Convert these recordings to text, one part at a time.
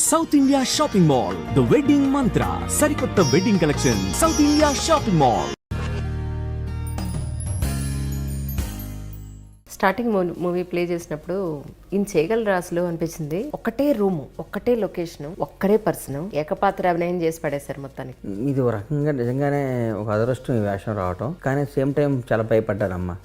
South India shopping mall the wedding మంత్ర సరికొత్త wedding collection south India shopping mall. Starting movie play చేసినప్పుడు ఈయన చేయగలరా అసలు అనిపించింది. ఒక్కటే రూము, ఒక్కటే లొకేషన్, ఒక్కరే పర్సన్, ఏకపాత్ర అభినయం చేసి పడేశారు మొత్తానికి. ఇది ఒక రకంగా నిజంగానే ఒక అదృష్టం ఈ వేషం రావటం, కానీ సేమ్ టైం చాలా భయపడ్డానమ్మా.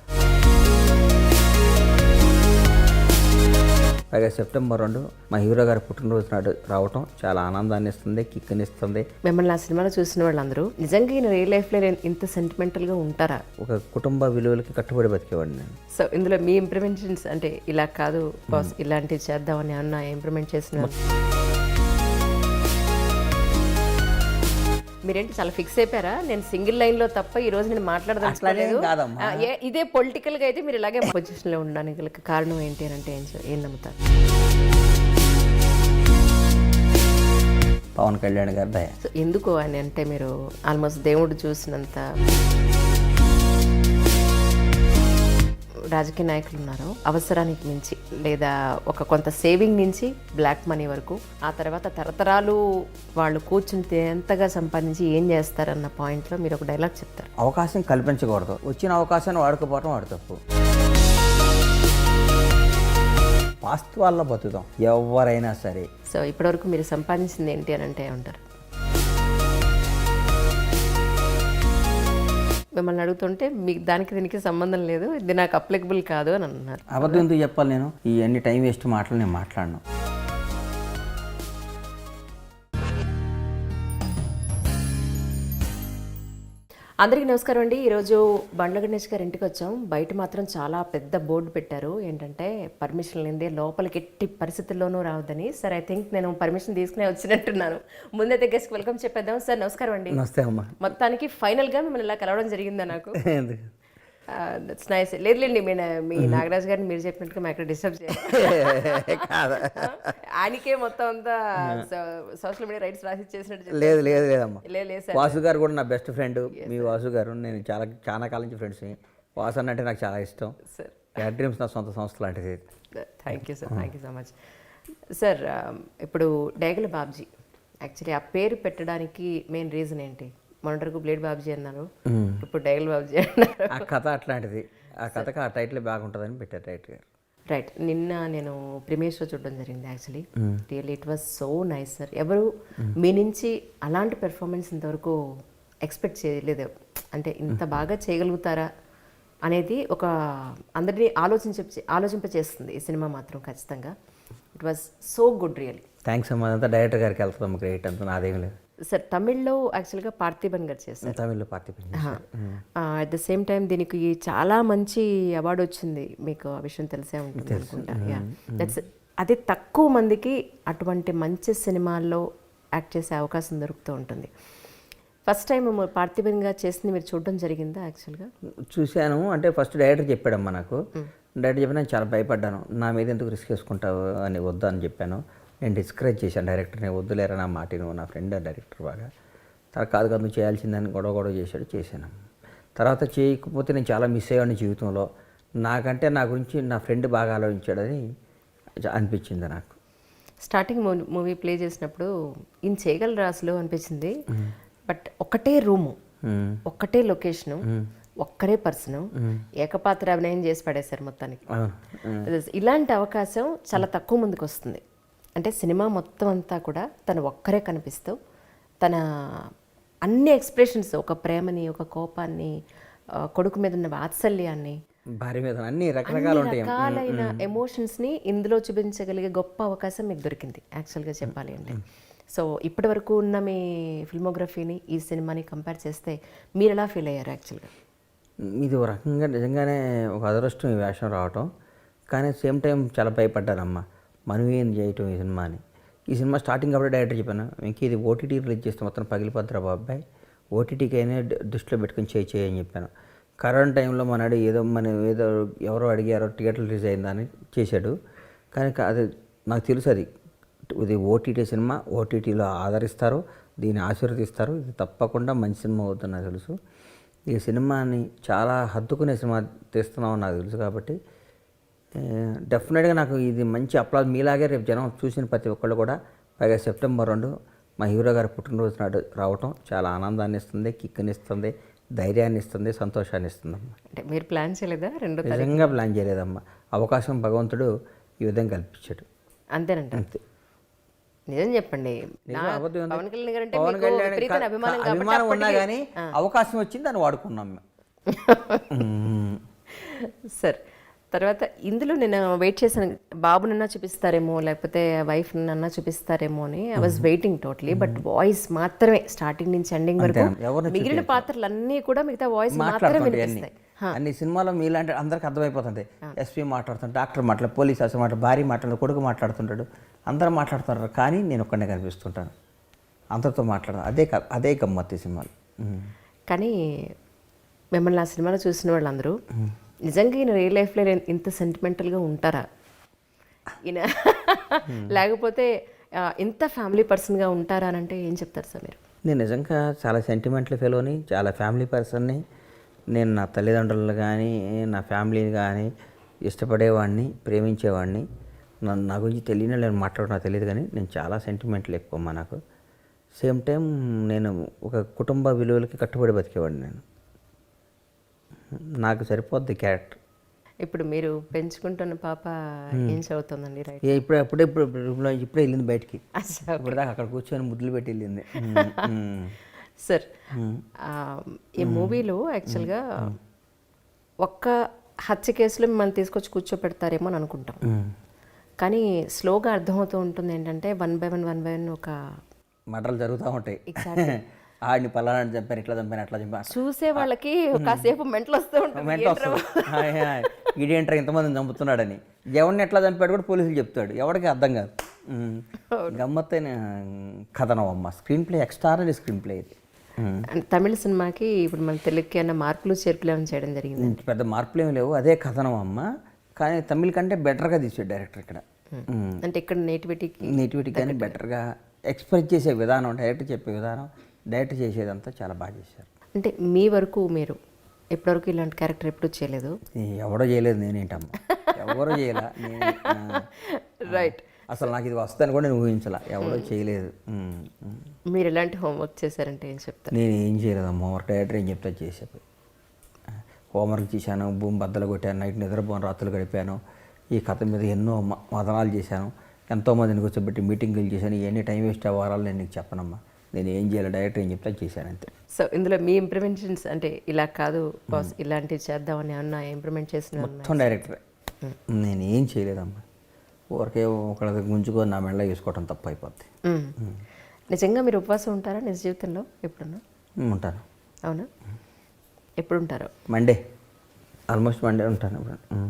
పైగా సెప్టెంబర్ 2 మా హీరో గారి పుట్టినరోజు నాడు రావటం చాలా ఆనందాన్ని ఇస్తుంది, కిక్నిస్తుంది. మిమ్మల్ని ఆ సినిమాలో చూసిన వాళ్ళందరూ నిజంగా ఈయన రియల్ లైఫ్ లో ఇంత సెంటిమెంటల్ గా ఉంటారా? ఒక కుటుంబ విలువలకి కట్టుబడి బతికేవాడిని నేను. సో ఇందులో మీ ఇంప్లిమెంటేషన్స్ అంటే ఇలా కాదు బాస్ ఇలాంటివి చేద్దామని అన్న ఇంప్లిమెంట్ చేసిన మీరేంటి చాలా ఫిక్స్ అయిపోయారా? నేను సింగిల్ లైన్ లో తప్ప ఈ రోజు నేను మాట్లాడదలేదు. ఇదే పొలిటికల్ గా అయితే మీరు ఇలాగే పొజిషన్ లో ఉండడానికి కారణం ఏంటి అని అంటే ఏం నమ్ముతారు? పవన్ కళ్యాణ్ గారి దయ. సో ఎందుకు అని అంటే మీరు ఆల్మోస్ట్ దేవుడు చూసినంత రాజకీయ నాయకులు ఉన్నారు, అవసరానికి మించి లేదా ఒక కొంత సేవింగ్ నుంచి బ్లాక్ మనీ వరకు, ఆ తర్వాత తరతరాలు వాళ్ళు కూర్చుని ఎంతగా సంపాదించి ఏం చేస్తారన్న పాయింట్లో మీరు ఒక డైలాగ్ చెప్తారు. అవకాశం కల్పించకూడదు, వచ్చిన అవకాశాన్ని వాడుకోపోవడం వాడు తప్పు. వాస్తవాల్లో బతుకుతాం ఎవరైనా సరే. సో ఇప్పటివరకు మీరు సంపాదించింది ఏంటి అని అంటే ఉంటారు? మిమ్మల్ని అడుగుతుంటే మీకు దానికి దీనికి సంబంధం లేదు, ఇది నాకు అప్లికబుల్ కాదు అని అన్నారు. అబద్ధం ఎందుకు చెప్పాలి? నేను ఈ అన్ని టైం వేస్ట్ మాటలు నేను మాట్లాడను. అందరికీ నమస్కారం అండి. ఈరోజు బండ్ల గణేష్ గారి ఇంటికి వచ్చాం. బయట మాత్రం చాలా పెద్ద బోర్డు పెట్టారు, ఏంటంటే పర్మిషన్ లేదే లోపలికి ఎట్టి పరిస్థితుల్లోనూ రావద్దని. సార్ ఐ థింక్ నేను పర్మిషన్ తీసుకునే వచ్చినట్టున్నాను. ముందైతే గెస్ట్కి వెల్కమ్ చెప్పేద్దాం. సార్ నమస్కారం అండి. నమస్తే అమ్మా. మొత్తానికి ఫైనల్గా మిమ్మల్ని ఇలా కలవడం జరిగిందా? నాకు దట్స్ నైస్. లేదులేండి, మీ నాగరాజ్ గారిని మీరు చెప్పినట్టుగా మేము ఇక్కడ డిస్టర్బ్ చేయాలి. ఆయనకే మొత్తం అంతా సోషల్ మీడియా రైట్స్ రాసి చేసినట్టు. లేదమ్మా. లేదు, వాసు గారు కూడా నా బెస్ట్ ఫ్రెండ్. మీ వాసు గారు నేను చాలా కాలం నుంచి ఫ్రెండ్స్ని. వాసు అంటే నాకు చాలా ఇష్టం సార్. క్యాట్ డ్రీమ్స్ నా సొంత సంస్థ లాంటిది. Thank you sir, thank you so much sir. ఇప్పుడు డేగల బాబ్జీ, యాక్చువల్లీ ఆ పేరు పెట్టడానికి మెయిన్ రీజన్ ఏంటి? మొన్నటివరకు బ్లేడ్ బాబ్జీ అన్నారు, ఇప్పుడు డైగల్ బాబ్జీ అన్నారు. ఆ కథ అట్లాంటిది, ఆ కథకు ఆ టైటిల్ బాగుంటుందని పెట్టారు డైరెక్టర్ గారు. రైట్. నిన్న నేను ప్రీమియర్ షో చూడడం జరిగింది. Actually really it was so nice sir. ఎవరు మీ నుంచి అలాంటి పెర్ఫార్మెన్స్ ఇంతవరకు ఎక్స్పెక్ట్ చేయలేదు. అంటే ఇంత బాగా చేయగలుగుతారా అనేది ఒక అందరినీ ఆలోచింపచేస్తుంది ఈ సినిమా మాత్రం ఖచ్చితంగా. It was so good really. Thanks అమ్మా. అంతా డైరెక్టర్ గారికి వెళ్తాం, గ్రేట్ అంతా నాదేం లేదు సార్. తమిళ్లో యాక్చువల్గా పార్థిబన్ గారు చేస్తారు. తమిళ్లో Parthiban. At the same time దీనికి చాలా మంచి అవార్డు వచ్చింది, మీకు ఆ విషయం తెలిసే ఉంటుంది అనుకుంటా. దట్స్ అది తక్కువ మందికి అటువంటి మంచి సినిమాల్లో యాక్ట్ చేసే అవకాశం దొరుకుతూ ఉంటుంది. ఫస్ట్ టైం పార్థిబన్ గారు చేసింది మీరు చూడడం జరిగిందా? యాక్చువల్గా చూశాను. అంటే ఫస్ట్ డైరెక్టర్ చెప్పాడమ్మా నాకు. డైరెక్టర్ చెప్పిన నేను చాలా భయపడ్డాను. నా మీద ఎందుకు రిస్క్ వేసుకుంటావు అని వద్దు అని చెప్పాను. నేను డిస్కరేజ్ చేశాను డైరెక్టర్ని, వద్దులేరా నా మాట, నువ్వు నా ఫ్రెండ్ డైరెక్టర్ బాగా. తర్వాత కాదు నువ్వు చేయాల్సిందని గొడవ చేశాను. తర్వాత చేయకపోతే నేను చాలా మిస్ అయ్యాను జీవితంలో. నాకంటే నా గురించి నా ఫ్రెండ్ బాగా ఆలోచించాడని అనిపించింది నాకు. స్టార్టింగ్ మూవీ ప్లే చేసినప్పుడు ఈయన చేయగలరా అసలు అనిపించింది. బట్ ఒక్కటే రూము, ఒక్కటే లొకేషను, ఒక్కరే పర్సన్, ఏకపాత్ర అభినయం చేసి పడేశారు మొత్తానికి. ఇలాంటి అవకాశం చాలా తక్కువ మందికి వస్తుంది. అంటే సినిమా మొత్తం అంతా కూడా తను ఒక్కరే కనిపిస్తూ తన అన్ని ఎక్స్ప్రెషన్స్, ఒక ప్రేమని, ఒక కోపాన్ని, కొడుకు మీద ఉన్న వాత్సల్యాన్ని, భార్య మీద అన్ని రకాలైన ఎమోషన్స్ని ఇందులో చూపించగలిగే గొప్ప అవకాశం మీకు దొరికింది యాక్చువల్గా చెప్పాలి అంటే. సో ఇప్పటి వరకు ఉన్న మీ ఫిల్మోగ్రఫీని ఈ సినిమాని కంపేర్ చేస్తే మీరు ఎలా ఫీల్ అయ్యారు యాక్చువల్గా? ఇది ఒక రకంగా నిజంగానే ఒక అదృష్టం ఈ వేషం రావటం, కానీ సేమ్ టైం చాలా భయపడ్డానమ్మా. మనం ఏం చేయటం ఈ సినిమాని. ఈ సినిమా స్టార్టింగ్ అప్పుడే డైరెక్టర్ చెప్పాను, ఇంక ఇది ఓటీటీ రిలీజ్ చేస్తే మొత్తం పగిలిపోద్దురా బాబాయ్, ఓటీటీకి అయినా దృష్టిలో పెట్టుకుని చేయని చెప్పాను. కరోనా టైంలో మనడు ఏదో ఎవరో అడిగారో థియేటర్ రిలీజ్ అయిందని చేశాడు. కానీ అది నాకు తెలుసు, ఇది ఓటీటీ సినిమా, ఓటీటీలో ఆదరిస్తారు, దీన్ని ఆశీర్వదిస్తారు, ఇది తప్పకుండా మంచి సినిమా అవుతుంది నాకు తెలుసు. ఈ సినిమాని చాలా హత్తుకునే సినిమా తీస్తున్నామని నాకు తెలుసు. కాబట్టి డెఫినెట్గా నాకు ఇది మంచి అప్లాజ్. మీలాగే రేపు జనం చూసిన ప్రతి ఒక్కళ్ళు కూడా పైగా సెప్టెంబర్ 2 మా హీరో గారి పుట్టినరోజు నాడు రావటం చాలా ఆనందాన్ని ఇస్తుంది, కిక్ని ఇస్తుంది, ధైర్యాన్ని ఇస్తుంది, సంతోషాన్ని ఇస్తుందమ్మా. అంటే మీరు ప్లాన్ చేయలేదా రెండో నిజంగా ప్లాన్ చేయలేదమ్మా. అవకాశం భగవంతుడు ఈ విధంగా కల్పించాడు. అంతేనంట. అంతే. నిజం చెప్పండి. అబద్ధం ఉంది. పవన్ కళ్యాణ్ గారు అంటే పవన్ మీకు కళ్యాణ్ విపరీతమైన అభిమానం కాబట్టి అభిమానం ఉన్నా అప్పటికి- కానీ అవకాశం వచ్చింది, దాన్ని వాడుకున్నాం మేము. సార్ తర్వాత ఇందులో నేను వెయిట్ చేశాను, బాబునన్నా చూపిస్తారేమో లేకపోతే వైఫ్ నన్నా చూపిస్తారేమో అని. I was waiting totally. But voice మాత్రమే స్టార్టింగ్ నుంచి ఎండింగ్ వరకు ఎవరిని మిగిలిన పాత్రలన్నీ కూడా మిగతా వాయిస్ మాత్రమే మాట్లాడుతుంటాయి అన్ని వినిపిస్తాయి. అన్ని సినిమాలో మీలాంటి అందరికి అర్థమైపోతుంది. ఎస్పీ మాట్లాడుతుంటాడు, డాక్టర్ మాట్లాడు, పోలీస్ అసలు మాట్లాడు, భార్య మాట్లాడు, కొడుకు మాట్లాడుతుంటాడు, అందరూ మాట్లాడుతున్నారు. కానీ నేను ఒక్కడే కనిపిస్తుంటాను, అందరితో మాట్లాడను. అదే గమ్మత్తు ఈ సినిమాలు. కానీ మిమ్మల్ని ఆ సినిమాలో చూసిన వాళ్ళందరూ నిజంగా ఈయన రియల్ లైఫ్లో ఇంత సెంటిమెంటల్గా ఉంటారా ఈయన లేకపోతే ఇంత ఫ్యామిలీ పర్సన్గా ఉంటారా అని అంటే ఏం చెప్తారు సార్ మీరు? నేను నిజంగా చాలా సెంటిమెంటల్ ఫెలోని, చాలా ఫ్యామిలీ పర్సన్ని. నేను నా తల్లిదండ్రులు కానీ నా ఫ్యామిలీని కానీ ఇష్టపడేవాడిని, ప్రేమించేవాడిని. నా గురించి తెలియని నేను మాట్లాడడం నాకు తెలియదు, కానీ నేను చాలా సెంటిమెంటల్ ఎక్కువ నాకు. సేమ్ టైం నేను ఒక కుటుంబ విలువలకి కట్టుబడి బతికేవాడిని. నేను నాకు సరిపోద్ది క్యారెక్టర్. ఇప్పుడు మీరు పెంచుకుంటున్న పాప ఏం చదువుతుందండి? రైట్. ఇప్పుడే వెళ్ళింది బయటికి. ఇప్పుడు దాకా అక్కడ కూర్చొని ముద్దులు పెట్టి వెళ్ళింది. సార్ ఈ మూవీలో యాక్చువల్గా ఒక్క హత్య కేసులో మిమ్మల్ని తీసుకొచ్చి కూర్చోపెడతారేమో అని అనుకుంటాం, కానీ స్లోగా అర్థమవుతూ ఉంటుంది ఏంటంటే వన్ బై వన్ ఒక మటలు జరుగుతూ ఉంటాయి. ఆడిని పలానా చంపాను, ఇట్లా చంపాను, అట్లా చంపాను. చూసే వాళ్ళకి కాసేపు మెంటల్ వస్తూ ఉంటుంది. ఇదేంటారు ఇంతమందిని చంపుతున్నాడని. ఎవరిని ఎట్లా చంపాడు కూడా పోలీసులు చెప్తాడు, ఎవరికి అర్థం కాదు. గమ్మత్తైన కథనం అమ్మ. Screen play extraordinary screen play ఇది. తమిళ సినిమాకి ఇప్పుడు మన తెలుగుకి అన్న మార్పులు చేర్పులు ఏమైనా చేయడం జరిగింది? పెద్ద మార్పులు ఏమి లేవు, అదే కథనం అమ్మ. కానీ తమిళ కంటే బెటర్గా తీసాడు డైరెక్టర్ ఇక్కడ. అంటే ఇక్కడ నేటివిటీ కానీ బెటర్గా ఎక్స్ప్రెస్ చేసే విధానం, డైరెక్టర్ చెప్పే విధానం, డైరెక్ట్ చేసేదంతా చాలా బాగా చేశారు. అంటే మీ వరకు మీరు ఎప్పటివరకు ఇలాంటి క్యారెక్టర్ ఎప్పుడు చేయలేదు? ఎవడో చేయలేదు, నేనేంటమ్మా, ఎవరో చేయలే. రైట్. అసలు నాకు ఇది వస్తుందని కూడా నేను ఊహించాల, ఎవరో చేయలేదు. మీరు ఎలాంటి హోంవర్క్ చేశారంటే ఏం చెప్తారు? నేను ఏం చేయలేదమ్మా, హోంవర్క్ డైరెక్టర్ ఏం చెప్తా చేసేది. హోంవర్క్ చేశాను, భూమి బద్దలు కొట్టాను, నైట్ నిద్రపోను, రాత్రులు గడిపాను. ఈ కథ మీద ఎన్నో మదనాలు చేశాను, ఎంతోమందిని కూర్చోబెట్టి మీటింగులు చేశాను. ఇవన్నీ టైం వేస్ట్ అవ్వాలని నేను నీకు చెప్పనమ్మా. నేను ఏం చేయాలి, డైరెక్టర్ ఏం చెప్తా చేశాను అంతే. సో ఇందులో మీ ఇంప్రూవ్మెంట్స్ అంటే ఇలా కాదు బాస్ ఇలాంటివి చేద్దామని ఏమన్నా ఇంప్రూవ్మెంట్ చేసిన మొత్తం డైరెక్టరే. నేను ఏం చేయలేదమ్మా, ఊరికే ఒకళ్ళకి గుంజుకొని నా మెడలో వేసుకోవటం తప్పు అయిపోద్ది. నిజంగా మీరు ఉపవాసం ఉంటారా నిజ జీవితంలో ఎప్పుడన్నా? ఉంటాను. అవునా? ఎప్పుడు ఉంటారు? మండే, ఆల్మోస్ట్ మండే ఉంటాను ఇప్పుడు.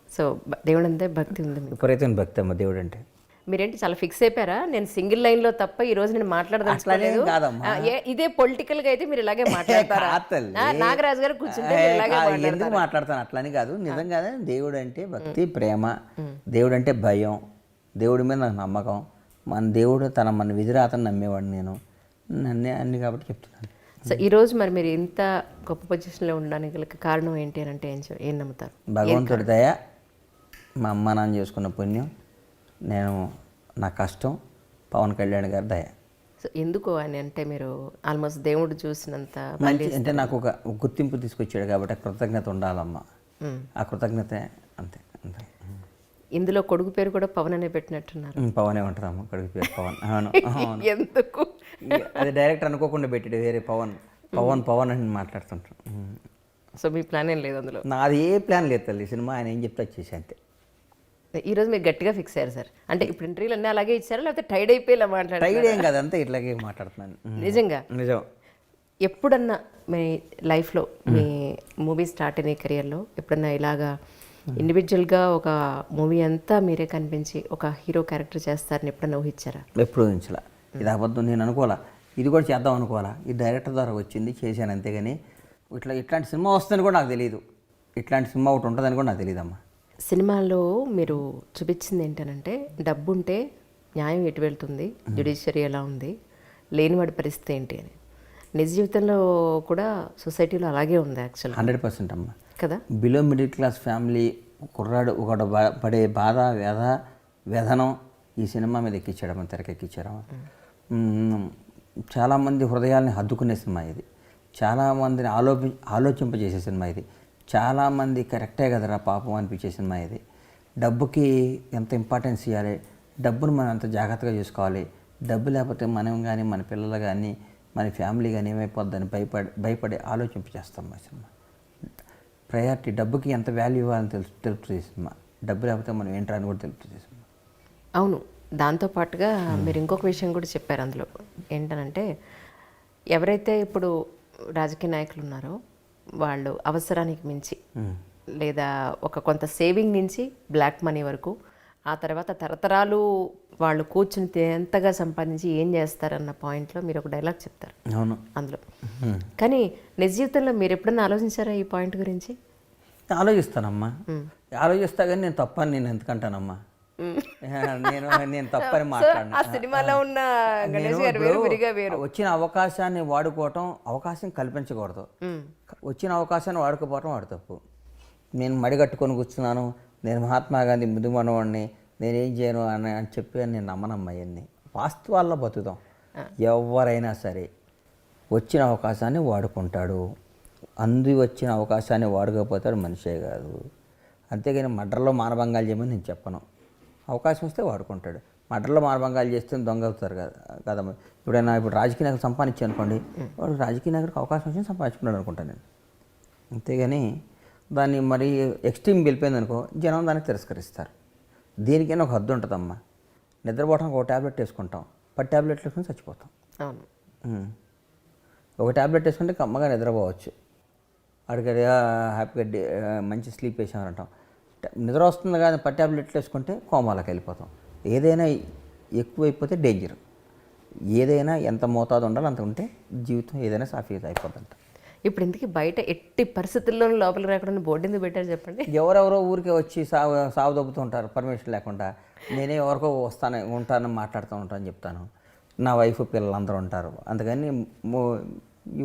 సో దేవుడు అంతే భక్తి ఉంది మీకు? విపరీతమైన భక్తి అమ్మ దేవుడు అంటే. మీరేంటి చాలా ఫిక్స్ అయిపోయారా? నేను సింగిల్ లైన్లో తప్ప ఈ రోజు నేను మాట్లాడదలుచుకోలేదు. ఇదే పొలిటికల్ గా అయితే మీరు ఇలాగే మాట్లాడతారా? నాగరాజు గారు కూర్చుంటే ఎందుకు మాట్లాడతాను అట్లని కాదు, నిజంగానే దేవుడు అంటే భక్తి, ప్రేమ, దేవుడు అంటే భయం, దేవుడి మీద నాకు నమ్మకం. మన దేవుడు మన విధిరాతను నమ్మేవాడు నేను, నన్నే అన్ని కాబట్టి చెప్తున్నాను. సో ఈరోజు మరి మీరు ఇంత గొప్ప పొజిషన్లో ఉండడానికి గల కారణం ఏంటి అని అంటే ఏం నమ్ముతారు? భగవంతుడి దయ, మా అమ్మ నాన్న చేసుకున్న పుణ్యం, నేను నా కష్టం, పవన్ కళ్యాణ్ గారి దయ. సో ఎందుకు అని అంటే మీరు ఆల్మోస్ట్ దేవుడు చూసినంత మంచి అంటే నాకు ఒక గుర్తింపు తీసుకొచ్చాడు కాబట్టి కృతజ్ఞత ఉండాలమ్మా. ఆ కృతజ్ఞత అంతే అంతే. ఇందులో కొడుకు పేరు కూడా పవన్ అనే పెట్టినట్టున్నారు. పవనే ఉంటుందమ్మా, కొడుకు పేరు పవన్. అవును. ఎందుకు? అది డైరెక్టర్ అనుకోకుండా పెట్టాడు, వేరే పవన్ పవన్ పవన్ అని మాట్లాడుతుంటాను. సో మీ ప్లాన్ ఏం లేదు అందులో? నాది ఏ ప్లాన్ లేదు తల్లి, సినిమా ఆయన ఏం చెప్తా చేసి అంతే. ఈరోజు మీరు గట్టిగా ఫిక్స్ అయ్యారు సార్. అంటే ఇప్పుడు ఇంటర్వ్యూలు అన్నీ అలాగే ఇచ్చారా లేకపోతే టైడ్ అయిపోయి ఇలా మాట్లాడారు? టైడ్ ఏం కాదు, అంతే ఇట్లాగే మాట్లాడుతున్నాను. నిజంగా నిజం. ఎప్పుడన్నా మీ లైఫ్లో మీ మూవీ స్టార్ట్ అయిన కెరియర్లో ఎప్పుడన్నా ఇలాగా ఇండివిజువల్గా ఒక మూవీ అంతా మీరే కనిపించి ఒక హీరో క్యారెక్టర్ చేస్తారని ఎప్పుడన్నా ఊహించారా? ఎప్పుడు ఊహించలా. ఇది అబద్ధం, నేను అనుకోవాలా, ఇది కూడా చేద్దాం అనుకోవాలా. ఈ డైరెక్టర్ ద్వారా వచ్చింది, చేశాను అంతేగాని ఇట్లాంటి సినిమా వస్తుందని కూడా నాకు తెలియదు, ఇట్లాంటి సినిమా ఒకటి ఉంటుందని కూడా నాకు తెలియదమ్మా. సినిమాలో మీరు చూపించింది ఏంటనంటే డబ్బు ఉంటే న్యాయం ఎటు వెళ్తుంది, జ్యుడిషియరీ ఎలా ఉంది, లేనివాడి పరిస్థితి ఏంటి అని. నిజ జీవితంలో కూడా సొసైటీలో అలాగే ఉంది యాక్చువల్గా. 100% అమ్మా కదా. బిలో మిడిల్ క్లాస్ ఫ్యామిలీ కుర్రాడు ఒకడు పడే బాధ, వ్యధనం ఈ సినిమా మీద ఎక్కించాడమ్మా, తెరకెక్కించాడమ్మా. చాలామంది హృదయాల్ని హద్దుకునే సినిమా ఇది. చాలామందిని ఆలోచింపజేసే సినిమా ఇది. చాలామంది కరెక్టే కదరా పాపం అనిపించే సినిమా ఇది. డబ్బుకి ఎంత ఇంపార్టెన్స్ ఇవ్వాలి, డబ్బును మనం ఎంత జాగ్రత్తగా చూసుకోవాలి, డబ్బు లేకపోతే మనం కానీ మన పిల్లలు కానీ మన ఫ్యామిలీ కానీ ఏమైపోద్దని భయపడి ఆలోచింపజేస్తాం మా సినిమా. ప్రయారిటీ డబ్బుకి ఎంత వాల్యూ ఇవ్వాలని తెలుపుతుంది సినిమా. డబ్బు లేకపోతే మనం ఏంట్రా అని కూడా తెలుపుతుంది సినిమా. అవును, దాంతోపాటుగా మీరు ఇంకొక విషయం కూడా చెప్పారు అందులో. ఏంటనంటే ఎవరైతే ఇప్పుడు రాజకీయ నాయకులు ఉన్నారో వాళ్ళు అవసరానికి మించి లేదా ఒక కొంత సేవింగ్ నుంచి బ్లాక్ మనీ వరకు, ఆ తర్వాత తరతరాలు వాళ్ళు కూర్చుని ఎంతగా సంపాదించి ఏం చేస్తారన్న పాయింట్లో మీరు ఒక డైలాగ్ చెప్తారు. అవును, అందులో కానీ నిజ జీవితంలో మీరు ఎప్పుడన్నా ఆలోచించారా ఈ పాయింట్ గురించి? ఆలోచిస్తానమ్మా, ఆలోచిస్తా కానీ నేను తప్పని నేను ఎందుకంటానమ్మా. నేను తప్పని మాట్లాడినా. ఆ సినిమాలో ఉన్న గణేష్ గారు వేరు, విరిగా వేరు. వచ్చిన అవకాశాన్ని వాడుకోవటం, అవకాశం కల్పించకూడదు. వచ్చిన అవకాశాన్ని వాడుకోపోవటం వాడు తప్పు. నేను మడిగట్టుకొని కూర్చున్నాను, నేను మహాత్మా గాంధీ ముందు మనవాడిని, నేనేం చేయను అని చెప్పి నేను నమ్మనమ్మా. అవన్నీ వాస్తవాల్లో బతుకుతాం. ఎవరైనా సరే వచ్చిన అవకాశాన్ని వాడుకుంటాడు. వచ్చిన అవకాశాన్ని వాడుకోకపోతాడు మనిషే కాదు. అంతేగాని మర్డర్లో మానభంగాలు చేయమని నేను చెప్పను. అవకాశం వస్తే వాడుకుంటాడు. మర్డర్లో మానభంగాలు చేస్తే దొంగ అవుతారు కదమ్మా. ఇప్పుడు రాజకీయ నాయకులు సంపాదించి అనుకోండి, వాడు రాజకీయ నాయకుడికి అవకాశం వచ్చి సంపాదించుకున్నాడు అనుకుంటాను నేను. అంతేగాని దాన్ని మరి ఎక్స్ట్రీమ్ వెళ్ళిపోయింది అనుకో, జనం దాన్ని తిరస్కరిస్తారు. దేనికైనా ఒక హద్దు ఉంటుందమ్మా. నిద్రపోవడానికి ఒక ట్యాబ్లెట్ వేసుకుంటాం, 10 ట్యాబ్లెట్లు వేసుకుని చచ్చిపోతాం. అవును, ఒక ట్యాబ్లెట్ వేసుకుంటే కమ్మగా నిద్రపోవచ్చు, అడిగి హ్యాపీగా మంచి స్లీప్ వేసామంటాం. నిద్ర వస్తుంది కానీ 10 ట్యాబ్లెట్లు వేసుకుంటే కోమాలకు వెళ్ళిపోతాం. ఏదైనా ఎక్కువైపోతే డేంజర్. ఏదైనా ఎంత మోతాదు ఉండాలో అంత ఉంటే జీవితం ఏదైనా సాఫీగా అయిపోతుంట. ఇప్పుడు ఇంతకీ బయట ఎట్టి పరిస్థితుల్లోనూ లోపలికి రాకుండా బోర్డు ఎందుకు పెట్టారు చెప్పండి? ఎవరెవరో ఊరికే వచ్చి సాగు దొబ్బుతూ ఉంటారు పర్మిషన్ లేకుండా. నేనే ఎవరికో ఉంటాను మాట్లాడుతూ ఉంటాను చెప్తాను. నా వైఫ్ పిల్లలందరూ ఉంటారు, అందుకని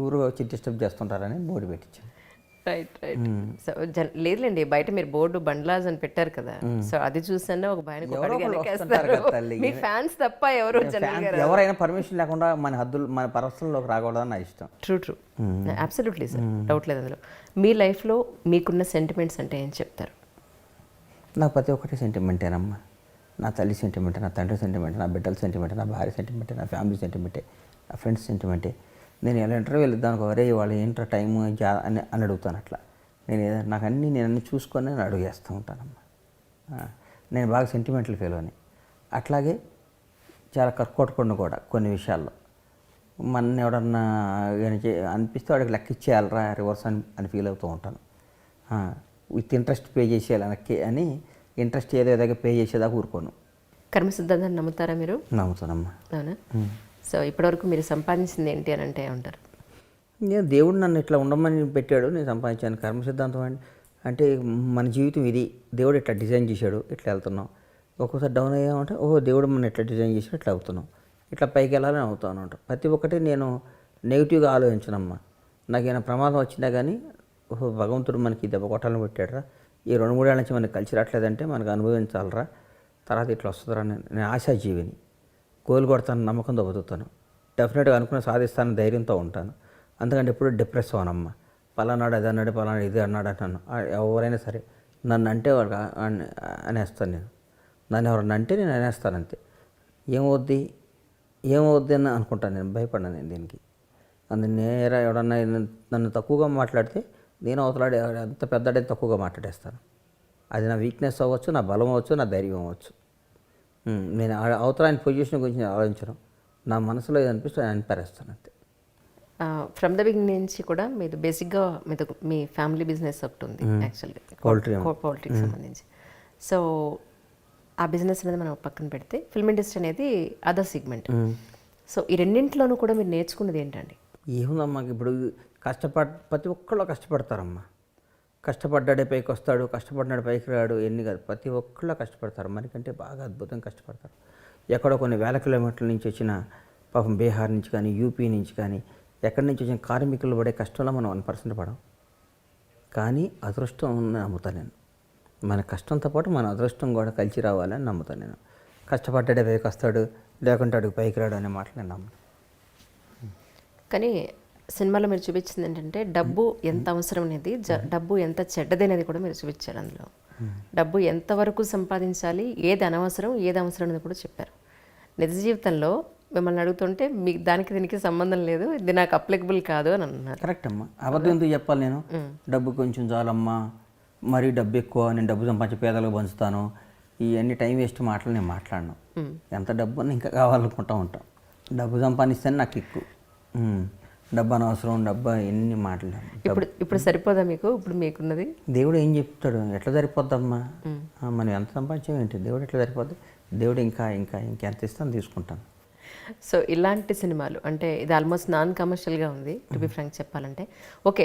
ఊరు వచ్చి డిస్టర్బ్ చేస్తుంటారని బోర్డు పెట్టించాను. రైట్. సో లేదులేండి, బయట మీరు బోర్డు బండ్లాజ్ అని పెట్టారు కదా, సో అది చూసన్నా ఒక భయానికి మీ ఫ్యాన్స్ తప్ప ఎవరైనా పర్మిషన్ లేకుండా మన పర్సనల్లోకి రాకూడదని నా ఇష్టం. ట్రూ అబ్సల్యూట్లీ సార్, డౌట్ లేదు అందులో. మీ లైఫ్లో మీకున్న సెంటిమెంట్స్ అంటే ఏం చెప్తారు? నాకు ప్రతి ఒక్కటి సెంటిమెంటేనమ్మా. నా తల్లి సెంటిమెంటే, నా తండ్రి సెంటిమెంటే, నా బిడ్డల సెంటిమెంటే, నా భార్య సెంటిమెంటే, నా ఫ్యామిలీ సెంటిమెంటే, నా ఫ్రెండ్స్ సెంటిమెంటే. నేను ఎలా ఇంటర్వ్యూ వెళ్తాను, వరే వాళ్ళు ఏంటో టైము అని అడుగుతాను. అట్లా నాకు నేను చూసుకొని నేను అడుగేస్తూ ఉంటానమ్మా. నేను బాగా సెంటిమెంటల్ ఫీల్ అని. అట్లాగే చాలా కర్కోటకుండా కూడా కొన్ని విషయాల్లో మన ఎవడన్నా అనిపిస్తే వాడికి లెక్క ఇచ్చేయాలరా రివర్స్ అని ఫీల్ అవుతూ ఉంటాను. విత్ ఇంట్రెస్ట్ పే చేసేయాలి వెనక్కి అని, ఇంట్రెస్ట్ ఏదో పే చేసేదాకా ఊరుకోను. కర్మ సిద్ధాంతాన్ని నమ్ముతారా మీరు? నమ్ముతానమ్మా. అవునా? సో ఇప్పటివరకు మీరు సంపాదించింది ఏంటి అని అంటే ఉంటారు? నేను దేవుడు నన్ను ఇట్లా ఉండమని పెట్టాడు, నేను సంపాదించాను. కర్మ సిద్ధాంతం అంటే మన జీవితం ఇది, దేవుడు ఇట్లా డిజైన్ చేశాడు, ఇట్లా వెళ్తున్నాం. ఒక్కోసారి డౌన్ అయ్యామంటే దేవుడు మన ఇట్లా డిజైన్ చేశాడు, ఇట్లా అవుతున్నాం, ఇట్లా పైకి వెళ్ళాలని అవుతాను అంట. ప్రతి ఒక్కటి నేను నెగిటివ్గా ఆలోచించనమ్మా. నాకేమైనా ప్రమాదం వచ్చినా కానీ భగవంతుడు మనకి దెబ్బ కొట్టాలని పెట్టాడురా, ఈ 2-3 ఏళ్ళ నుంచి మనకి కలిసి రావట్లేదంటే మనకు అనుభవించాలరా, తర్వాత ఇట్లా వస్తుందిరా. నేను ఆశాజీవిని, గోల్ కొడతాను, నమ్మకంతో బతుకుతాను, డెఫినెట్గా అనుకున్న సాధిస్తాను, ధైర్యంతో ఉంటాను. అందుకంటే ఎప్పుడు డిప్రెస్ అవనమ్మా. పలానాడు అది అన్నాడు, పలానాడు ఇది అన్నాడు అంటాను. ఎవరైనా సరే నన్ను అంటే వాడు అనేస్తాను. నేను నన్ను ఎవరన్నా అంటే నేను అనేస్తాను అంతే. ఏమవుద్ది అని అనుకుంటాను. నేను భయపడ్డాను నేను దీనికి. నేరా ఎవడన్నా నన్ను తక్కువగా మాట్లాడితే నేను అవతలాడే ఎంత పెద్దడే తక్కువగా మాట్లాడేస్తాను. అది నా వీక్నెస్ అవ్వచ్చు, నా బలం అవ్వచ్చు, నా ధైర్యం అవ్వచ్చు. నేను అవతలాని పొజిషన్ గురించి ఆలోచించను. నా మనసులో ఏది అనిపిస్తే నేను అనిపారేస్తాను అంతే. ఫ్రమ్ ద బిగినింగ్ నుంచి కూడా మీరు బేసిక్గా మీ ఫ్యామిలీ బిజినెస్ ఒకటి ఉంది యాక్చువల్లీ, పౌల్ట్రీకి సంబంధించి. సో ఆ బిజినెస్ అనేది మనం పక్కన పెడితే ఫిల్మ్ ఇండస్ట్రీ అనేది అదర్ సెగ్మెంట్. సో ఈ రెండింటిలోనూ కూడా మీరు నేర్చుకున్నది ఏంటండి? ఏముందమ్మా, ఇప్పుడు ప్రతి ఒక్కళ్ళు కష్టపడతారమ్మా. కష్టపడ్డాడే పైకి వస్తాడు, కష్టపడ్డాడు పైకి రాడు, ఎన్ని కాదు, ప్రతి ఒక్కళ్ళు కష్టపడతారు. మనకంటే బాగా అద్భుతంగా కష్టపడతారు. ఎక్కడో కొన్ని వేల కిలోమీటర్ల నుంచి వచ్చిన పాపం బీహార్ నుంచి కానీ యూపీ నుంచి కానీ ఎక్కడి నుంచి వచ్చిన కార్మికులు పడే కష్టంలో మనం 1% పడం. కానీ అదృష్టం నమ్ముతాను నేను. మన కష్టంతో పాటు మన అదృష్టం కూడా కలిసి రావాలని నమ్ముతాను నేను. కష్టపడ్డాడే పైకి వస్తాడు, లేకుంటే అడుగు పైకి రాడు అనే మాటలు నేను నమ్మను. కానీ సినిమాలో మీరు చూపించింది ఏంటంటే డబ్బు ఎంత అవసరం అనేది డబ్బు ఎంత చెడ్డది అనేది కూడా మీరు చూపించారు అందులో. డబ్బు ఎంతవరకు సంపాదించాలి, ఏది అనవసరం ఏది అవసరం అనేది కూడా చెప్పారు. నిజ జీవితంలో మిమ్మల్ని అడుగుతుంటే మీకు దానికి దీనికి సంబంధం లేదు, ఇది నాకు అప్లికబుల్ కాదు అని అన్నారు. కరెక్ట్ అమ్మా. అబద్ధం ఎందుకు చెప్పాలి నేను? డబ్బు కొంచెం చాలమ్మా, మరీ డబ్బు ఎక్కువ, నేను డబ్బు సంపాదించి పేదలకు పంచుతాను, ఇవన్నీ టైం వేస్ట్ మాటలు నేను మాట్లాడను. ఎంత డబ్బు అని ఇంకా కావాలనుకుంటా ఉంటాం. డబ్బు సంపాదిస్తేనే నాకు ఎక్కువ. డబ్బు అనవసరం, డబ్బు ఎన్ని మాటలు. ఇప్పుడు సరిపోదా మీకు? ఇప్పుడు మీకున్నది దేవుడు ఏం చెప్తాడు? ఎట్లా సరిపోద్దమ్మా? మనం ఎంత సంపాదించాం ఏంటి? దేవుడు ఎట్లా సరిపోద్ది? దేవుడు ఇంకా ఇంకా ఇంకెంత ఇస్తాను తీసుకుంటాను. సో ఇలాంటి సినిమాలు అంటే ఇది ఆల్మోస్ట్ నాన్ కమర్షియల్గా ఉంది టు బి ఫ్రాంక్ చెప్పాలంటే. ఓకే,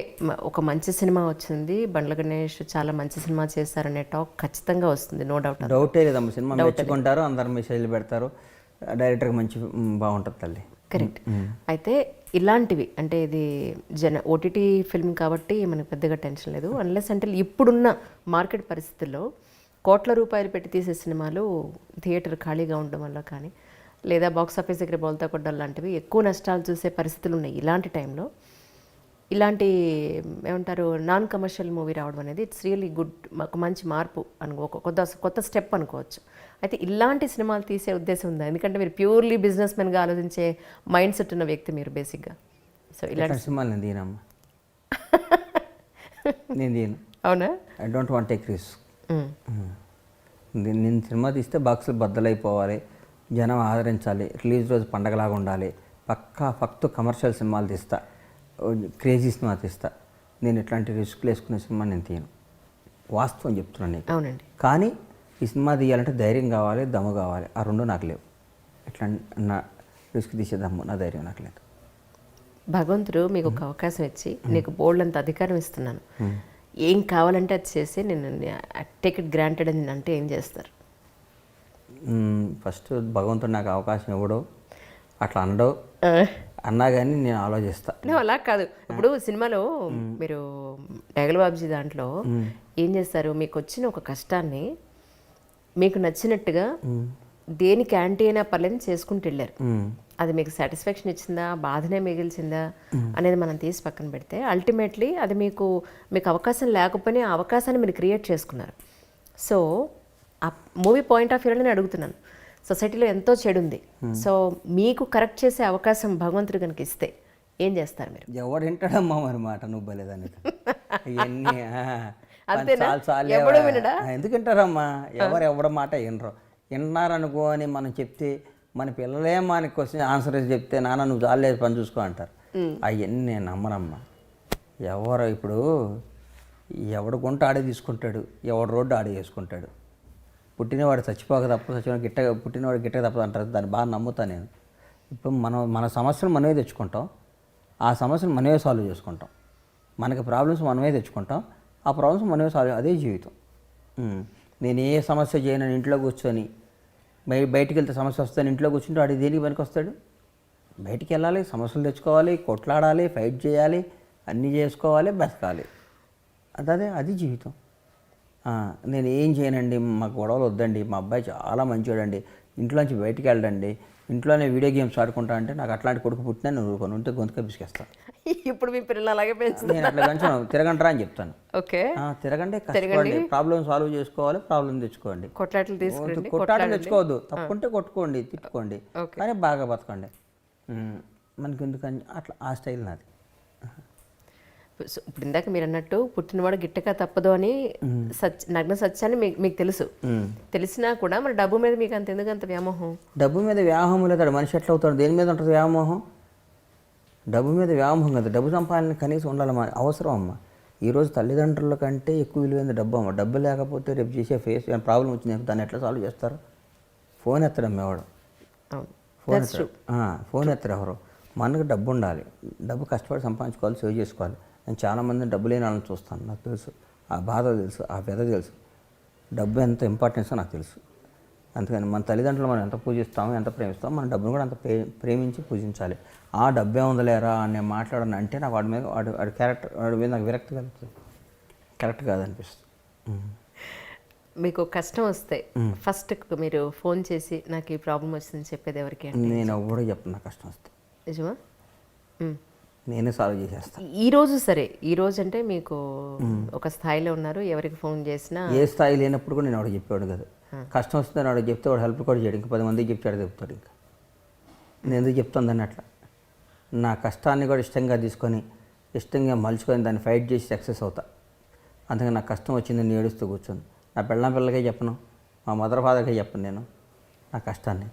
ఒక మంచి సినిమా వచ్చింది, బండ్ల గణేష్ చాలా మంచి సినిమా చేశారనే టాక్ ఖచ్చితంగా వస్తుంది, నో డౌట్. డౌటే లేదమ్మా. సినిమా మెచ్చుకుంటారు, అందరు మెసేజ్లు పెడతారు, డైరెక్టర్కి మంచి బాగుంటుంది తల్లి. కరెక్ట్. అయితే ఇలాంటివి అంటే ఇది ఓటీటీ ఫిల్మ్ కాబట్టి మనకు పెద్దగా టెన్షన్ లేదు. అన్లెస్ అంటే ఇప్పుడున్న మార్కెట్ పరిస్థితుల్లో కోట్ల రూపాయలు పెట్టి తీసే సినిమాలు థియేటర్ ఖాళీగా ఉండడం వల్ల కానీ, లేదా బాక్స్ ఆఫీస్ దగ్గర బోల్తా కొట్టడం లాంటివి ఎక్కువ నష్టాలు చూసే పరిస్థితులు ఉన్నాయి. ఇలాంటి టైంలో ఇలాంటి ఏమంటారు నాన్ కమర్షియల్ మూవీ రావడం అనేది ఇట్స్ రియల్లీ గుడ్, ఒక మంచి మార్పు కొత్త స్టెప్ అనుకోవచ్చు. అయితే ఇలాంటి సినిమాలు తీసే ఉద్దేశం ఉందా? ఎందుకంటే మీరు ప్యూర్లీ బిజినెస్ మెన్గా ఆలోచించే మైండ్ సెట్ ఉన్న వ్యక్తి మీరు బేసిక్గా. సో ఇలాంటి సినిమాలు నేను తీనమ్మా. నేను తీను. అవునా? I don't want take risk. నేను సినిమా తీస్తే బాక్సులు బద్దలైపోవాలి, జనం ఆదరించాలి, రిలీజ్ రోజు పండగలాగా ఉండాలి, ఫక్తు కమర్షియల్ సినిమాలు తీస్తా, క్రేజీ సినిమా తీస్తా. నేను ఇట్లాంటి రిస్క్లు వేసుకునే సినిమా నేను తీయను. వాస్తవం చెప్తున్నాను నీకు. అవునండి. కానీ ఈ సినిమా తీయాలంటే ధైర్యం కావాలి, దమ్ము కావాలి. ఆ రెండు నాకు లేవు. ఇట్లా నా రిస్క్ తీసే దమ్ము, నా ధైర్యం నాకు లేదు. భగవంతుడు మీకు ఒక అవకాశం ఇచ్చి నీకు బోల్డ్ అంత అధికారం ఇస్తున్నాను, ఏం కావాలంటే అది చేసి నేను టేక్ ఇట్ గ్రాంటెడ్ అని అంటే ఏం చేస్తారు? ఫస్ట్ భగవంతుడు నాకు అవకాశం ఇవ్వడు, అట్లా అనడో, అన్నా కానీ నేను ఆలోచిస్తాను. అలా కాదు. ఇప్పుడు సినిమాలో మీరు డైగల్ బాబుజీ దాంట్లో ఏం చేస్తారు, మీకు వచ్చిన ఒక కష్టాన్ని మీకు నచ్చినట్టుగా దేనికి యాంటీ అయినా పర్లేదు చేసుకుంటూ వెళ్ళారు. అది మీకు సాటిస్ఫాక్షన్ ఇచ్చిందా, బాధనే మిగిల్చిందా అనేది మనం తీసి పక్కన పెడితే అల్టిమేట్లీ అది మీకు అవకాశం లేకపోయినా ఆ అవకాశాన్ని మీరు క్రియేట్ చేసుకున్నారు. సో ఆ మూవీ పాయింట్ ఆఫ్ వ్యూలో నేను అడుగుతున్నాను, సొసైటీలో ఎంతో చెడు ఉంది, సో మీకు కరెక్ట్ చేసే అవకాశం భగవంతుడు కనుక ఇస్తే ఏం చేస్తారు మీరు? ఎవడు వింటాడమ్మా మరి మాట, నువ్వు బలేదాన్ని ఇవన్నీ ఎందుకు వింటారమ్మా? ఎవడ మాట వినరు. విన్నారనుకో అని మనం చెప్తే మన పిల్లలే మనకి క్వశ్చన్ ఆన్సర్ చెప్తే నాన్న నువ్వు చాలేదు పని చూసుకో అంటారు. అవన్నీ నేను నమ్మనమ్మా. ఇప్పుడు ఎవడు గుంట ఆడే తీసుకుంటాడు, ఎవడు రోడ్డు ఆడే చేసుకుంటాడు. పుట్టినవాడు చచ్చిపోక తప్ప, పుట్టినవాడు గిట్టక తప్పదు అంటారు. దాన్ని బాగా నమ్ముతాను నేను. ఇప్పుడు మన సమస్యలు మనమే తెచ్చుకుంటాం, ఆ సమస్యలు మనమే సాల్వ్ చేసుకుంటాం. మనకి ప్రాబ్లమ్స్ మనమే తెచ్చుకుంటాం, ఆ ప్రాబ్లమ్స్ మనమే సాల్వ్. అదే జీవితం. నేను ఏ సమస్య చేయను ఇంట్లో కూర్చొని, బయటికి వెళ్తే సమస్య వస్తాను, ఇంట్లో కూర్చుంటే వాడు దేనికి పనికి వస్తాడు? బయటికి వెళ్ళాలి, సమస్యలు తెచ్చుకోవాలి, కొట్లాడాలి, ఫైట్ చేయాలి, అన్నీ చేసుకోవాలి, బతకాలి. అది జీవితం. నేను ఏం చేయనండి, మాకు గొడవలు వద్దండి, మా అబ్బాయి చాలా మంచివాడండి, ఇంట్లోంచి బయటికి వెళ్ళండి, ఇంట్లోనే వీడియో గేమ్స్ ఆడుకుంటా అంటే నాకు అట్లాంటి కొడుకు పుట్టినా నువ్వు ఊరుకొని ఉంటే గొంతుక పిసికేస్తాను. ఇప్పుడు మీ పిల్లలు అలాగే పెంచుతాను. నేను అట్లా పెంచాను, తిరగంటారా అని చెప్తాను. ఓకే, తిరగండి, కష్టపడండి, ప్రాబ్లం సాల్వ్ చేసుకోవాలి, ప్రాబ్లం తెచ్చుకోండి. కొట్లాటలు తెచ్చుకోవద్దు, తప్పుంటే కొట్టుకోండి, తిట్టుకోండి, కానీ బాగా బతకండి. మనకి ఎందుకని అట్లా ఆ స్టైల్ నాది. ఇప్పుడు ఇందాక మీరు అన్నట్టు పుట్టినవాడు గిట్టక తప్పదు అని నగ్న సత్యాన్ని మీకు తెలుసు, తెలిసినా కూడా మరి డబ్బు మీద మీకు ఎందుకంత వ్యామోహం? డబ్బు మీద వ్యామోహం లేదు. మనిషి ఎట్లా అవుతాడు? దేని మీద ఉంటుంది వ్యామోహం? డబ్బు మీద వ్యామోహం కదా. డబ్బు సంపాదన కనీసం ఉండాలమ్మా, అవసరం అమ్మ. ఈరోజు తల్లిదండ్రుల కంటే ఎక్కువ విలువైంది డబ్బు అమ్మ. డబ్బు లేకపోతే రేపు చేసే ప్రాబ్లం వచ్చింది, దాన్ని ఎట్లా సాల్వ్ చేస్తారు? ఫోన్ ఎత్తడం ఎవడు? ఫోన్ ఎత్తరు ఎవరు? మనకు డబ్బు ఉండాలి, డబ్బు కష్టపడి సంపాదించుకోవాలి, సేవ్ చేసుకోవాలి. నేను చాలామంది డబ్బు లేని వాళ్ళని చూస్తాను, నాకు తెలుసు ఆ బాధ తెలుసు, ఆ వ్యధ తెలుసు. డబ్బు ఎంత ఇంపార్టెన్సో నాకు తెలుసు. అందుకని మన తల్లిదండ్రులు మనం ఎంత పూజిస్తామో, ఎంత ప్రేమిస్తామో, మన డబ్బును కూడా అంత ప్రేమించి పూజించాలి. ఆ డబ్బే ఉందలేరా అని నేను మాట్లాడను అంటే నాకు వాడి మీద వాడి క్యారెక్టర్, వాడి మీద నాకు విరక్తి కలుగుతుంది, కరెక్ట్ కాదనిపిస్తుంది. మీకు కష్టం వస్తే ఫస్ట్ మీరు ఫోన్ చేసి నాకు ఈ ప్రాబ్లం వచ్చిందని చెప్పేది ఎవరికి అంటే నేను ఎవ్వడూ చెప్పను నా కష్టం వస్తే, నిజమా? నేనే సాల్వ్ చేసేస్తాను. ఈ రోజు సరే, ఈ రోజు అంటే మీకు ఒక స్థాయిలో ఉన్నారు, ఎవరికి ఫోన్ చేసినా ఏ స్థాయి లేనప్పుడు కూడా నేను వాడు చెప్పేవాడు కదా. కష్టం వస్తుందని వాడు చెప్తే వాడు హెల్ప్ కూడా చేయడు, ఇంకా 10 మందికి చెప్తాడు చెప్తాడు. ఇంకా నేను ఎందుకు చెప్తాను అట్లా నా కష్టాన్ని కూడా ఇష్టంగా తీసుకొని ఇష్టంగా మలుచుకొని దాన్ని ఫైట్ చేసి సక్సెస్ అవుతా. అందుకని నాకు కష్టం వచ్చింది నేను ఏడుస్తూ కూర్చొని నా పిల్లలకే చెప్పను, మా మదర్ ఫాదర్కే చెప్పను. నేను నా కష్టాన్ని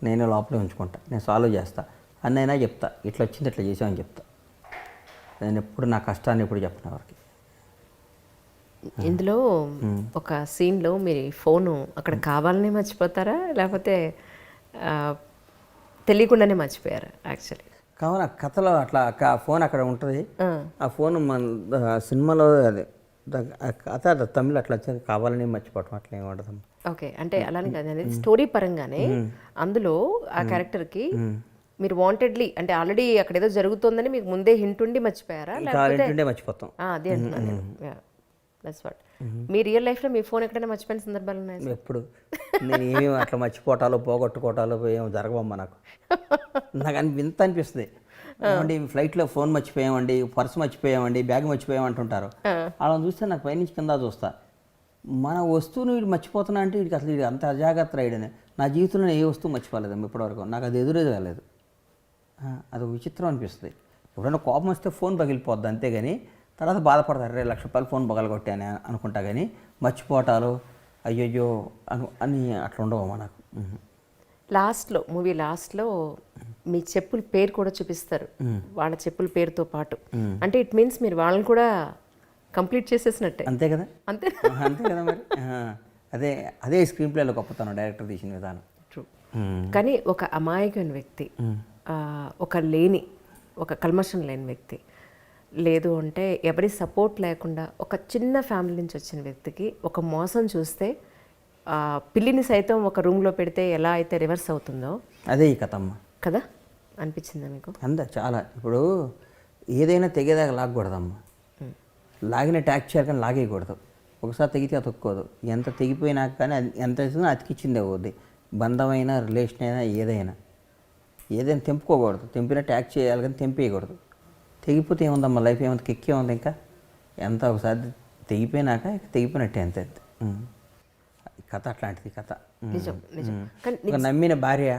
నేనే లోపలే ఉంచుకుంటా, నేను సాల్వ్ చేస్తా. అన్నైనా చెప్తా, ఇట్లా వచ్చింది ఇట్లా చేసామని చెప్తా. నేను ఎప్పుడు నా కష్టాన్ని ఎప్పుడు చెప్పను ఎవరికి. ఇందులో ఒక సీన్లో మీరు ఫోను అక్కడ కావాలనే మర్చిపోతారా, లేకపోతే తెలియకుండానే మర్చిపోయారా? యాక్చువల్లీ కావాలి ఆ కథలో అట్లా ఫోన్ అక్కడ ఉంటుంది. ఆ ఫోన్ మన సినిమాలో అదే కథ తమిళ అట్లా వచ్చేది, కావాలని మర్చిపోవటం అట్లా ఏమి ఉండదు. ఓకే, అంటే అలానే కాదు అనేది స్టోరీ పరంగానే అందులో ఆ క్యారెక్టర్కి మీరు వాంటెడ్లీ అంటే ఆల్రెడీ అక్కడ ఏదో జరుగుతుందని మీకు ముందే హింట్ ఉండి మర్చిపోయారా, లేకపోతే మర్చిపోతాం? అదే అంటున్నాను. That's what. మీ రియల్ లైఫ్లో మీ ఫోన్ ఎక్కడైనా మర్చిపోయిన సందర్భాలు ఉన్నాయి? ఎప్పుడు నేను ఏమేమి అట్లా మర్చిపోవటాలు పోగొట్టుకోవటాలు ఏమో జరగవమ్మా నాకు. నాకు వింత అనిపిస్తుంది. ఏమండి ఫ్లైట్లో ఫోన్ మర్చిపోయామండి, పర్స్ మర్చిపోయామండి, బ్యాగ్ మర్చిపోయామంటుంటారు. అలా చూస్తే నాకు పైనుంచి కింద చూస్తా, మన వస్తువుని వీడు మర్చిపోతున్నా అంటే వీడికి అసలు వీడు అంత అజాగ్రత్త రాయడని. నా జీవితంలో ఏ వస్తువు మర్చిపోలేదమ్మా ఇప్పటివరకు, నాకు అది ఎదురే కాలేదు. అది విచిత్రం అనిపిస్తుంది. ఎప్పుడైనా కోపం వస్తే ఫోన్ పగిలిపోద్ది అంతేగాని తర్వాత బాధపడతారు, 2 లక్షల రూపాయలు ఫోన్ పగలగొట్టాను అనుకుంటా. కానీ మర్చిపోవటాలు అయ్యయ్యో అని అట్లా ఉండవమ్మా నాకు. లాస్ట్లో మూవీ లాస్ట్లో మీ చెప్పుల పేరు కూడా చూపిస్తారు, వాళ్ళ చెప్పుల పేరుతో పాటు. అంటే ఇట్ మీన్స్ మీరు వాళ్ళని కూడా కంప్లీట్ చేసేసినట్టే. అంతే కదా, అంతే అంతే కదా మరి. అదే అదే స్క్రీన్ ప్లేలో గొప్పతనం డైరెక్టర్ తీసిన విధానం. ట్రూ. కానీ ఒక అమాయకమైన వ్యక్తి, ఒక కల్మషం లేని వ్యక్తి, లేదు అంటే ఎవరి సపోర్ట్ లేకుండా ఒక చిన్న ఫ్యామిలీ నుంచి వచ్చిన వ్యక్తికి ఒక మోసం చూస్తే పిల్లిని సైతం ఒక రూమ్లో పెడితే ఎలా అయితే రివర్స్ అవుతుందో అదే ఈ కథ అమ్మ కదా అనిపించిందా మీకు? చాలా. ఇప్పుడు ఏదైనా తెగేదాకా లాగకూడదమ్మా, లాగిన ట్యాక్ చేయాలి కానీ లాగేయకూడదు. ఒకసారి తెగితే అతుక్కోదు. ఎంత తెగిపోయినాక కానీ ఎంత అతికిచ్చిందే పోద్ది. బంధమైనా రిలేషన్ అయినా ఏదైనా తెంపుకోకూడదు. తెంపినా ట్యాక్ చేయాలి కానీ తెంపేయకూడదు. తెగిపోతే ఏముందమ్మా లైఫ్, ఏముంది కిక్కే ఉంది. ఇంకా ఎంత ఒకసారి తెగిపోయినాక తెగిపోయినట్టే అంతే. కథ అట్లాంటిది కథ. నమ్మిన భార్య,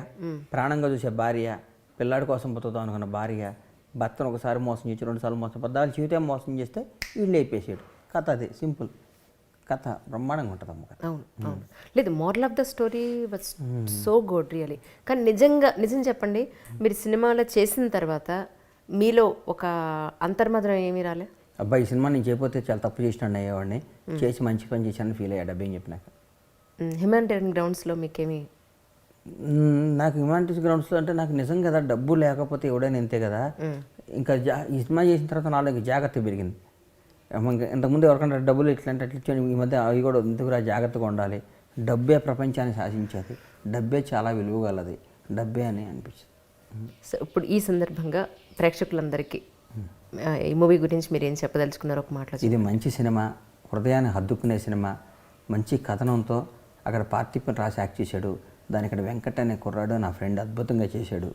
ప్రాణంగా చూసే భార్య, పిల్లాడి కోసం బతుకుతాం అనుకున్న భార్య భర్తను ఒకసారి మోసం చేసి 2 సార్లు మోసం, 14 జీవితం మోసం చేస్తే వీళ్ళు అయిపోయాడు. కథ అదే సింపుల్ కథ, బ్రహ్మాండంగా ఉంటుంది అమ్మ కథ. అవును. లేదు, moral of the story was so good really. కానీ నిజం చెప్పండి, మీరు సినిమాలో చేసిన తర్వాత మీలో ఒక అంతర్మదనం ఏమీ రాలే? అబ్బాయి ఈ సినిమా నేను చేయకపోతే చాలా తప్పు చేసినాడు అయ్యేవాడిని, చేసి మంచి పని చేశాను ఫీల్ అయ్యాడు అబ్బాయి చెప్పినాక. హ్యుమానిటేరియన్ గ్రౌండ్స్లో మీకేమి? నాకు హ్యుమానిటీస్ గ్రౌండ్స్లో అంటే నాకు నిజం కదా, డబ్బు లేకపోతే ఎవడైనా ఇంతే కదా. ఇంకా ఈ సినిమా చేసిన తర్వాత నాలో జాగ్రత్త పెరిగింది. ఇంతకుముందు ఎవరికంటే డబ్బులు ఇట్లాంటి అట్లా ఇచ్చాను, ఈ మధ్య అవి కూడా ఎందుకురా జాగ్రత్తగా ఉండాలి. డబ్బే ప్రపంచాన్ని శాసించేది, డబ్బే చాలా విలువగలది, డబ్బే అని అనిపించింది. సో ఇప్పుడు ఈ సందర్భంగా ప్రేక్షకులందరికీ ఈ మూవీ గురించి మీరు ఏం చెప్పదలుచుకున్నారో ఒక మాటలో? ఇది మంచి సినిమా, హృదయాన్ని హద్దుకునే సినిమా, మంచి కథనంతో. అక్కడ పార్థిపన్ రాసి యాక్ట్ చేశాడు, దాని ఇక్కడ వెంకట్ అనే కుర్రాడు నా ఫ్రెండ్ అద్భుతంగా చేశాడు.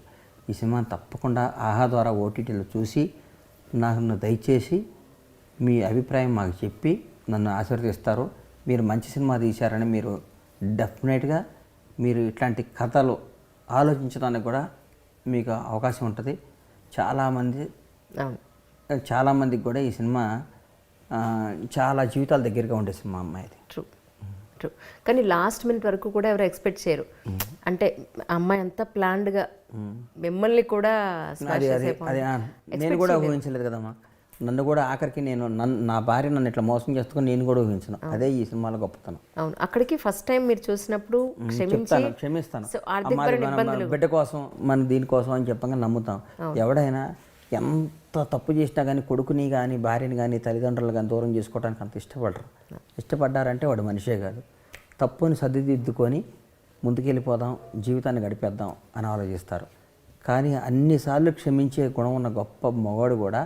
ఈ సినిమా తప్పకుండా ఆహా ద్వారా ఓటీటీలో చూసి నన్ను దయచేసి మీ అభిప్రాయం మాకు చెప్పి నన్ను ఆశీర్వదిస్తారు. మీరు మంచి సినిమా తీశారని మీరు డెఫినెట్గా మీరు ఇట్లాంటి కథలు ఆలోచించడానికి కూడా మీకు అవకాశం ఉంటుంది. చాలామందికి కూడా ఈ సినిమా చాలా జీవితాల దగ్గరగా ఉండే సినిమా అమ్మాయిది. ట్రూ. కానీ లాస్ట్ మినిట్ వరకు కూడా ఎవరు ఎక్స్పెక్ట్ చేయరు. అంటే అమ్మాయి అంతా ప్లాన్డ్గా మిమ్మల్ని కూడా నేను కూడా ఊహించలేదు కదమ్మా. నన్ను కూడా ఆఖరికి నా భార్య నన్ను ఇట్లా మోసం చేస్తుకొని నేను కూడా ఊహించను. అదే ఈ సినిమాలో గొప్పతనం. అవును, అక్కడికి ఫస్ట్ టైం మీరు చూసినప్పుడు క్షమిస్తాను. బిడ్డ కోసం మన దీనికోసం అని చెప్పగా నమ్ముతాం. ఎవడైనా ఎంత తప్పు చేసినా కానీ కొడుకుని కానీ భార్యని కానీ తల్లిదండ్రులు కానీ దూరం చేసుకోవడానికి అంత ఇష్టపడ్డారంటే వాడు మనిషే కాదు. తప్పుని సర్దిదిద్దుకొని ముందుకెళ్ళిపోదాం, జీవితాన్ని గడిపేద్దాం అని ఆలోచిస్తారు. కానీ అన్నిసార్లు క్షమించే గుణం ఉన్న గొప్ప మగవాడు కూడా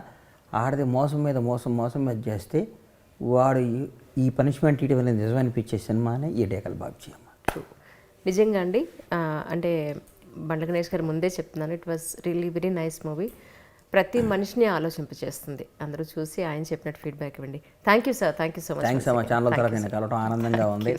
ఆడది మోసం మీద చేస్తే వాడు ఈ పనిష్మెంట్ ఇటీవల నిజమనిపించే సినిమానే ఈ డేకల్ బాబ్జీ అమ్మ. ట్రూ. నిజంగా అండి అంటే బండ్ల గణేష్ గారు ముందే చెప్తున్నాను, it was really very nice movie. ప్రతి మనిషిని ఆలోచింపచేస్తుంది. అందరూ చూసి ఆయన చెప్పినట్టు ఫీడ్బ్యాక్ ఇవ్వండి. Thank you sir, thank you so much. Thanks అమ్మ, ఛానల్ తర్వాత నేను కలవటం ఆనందంగా ఉంది.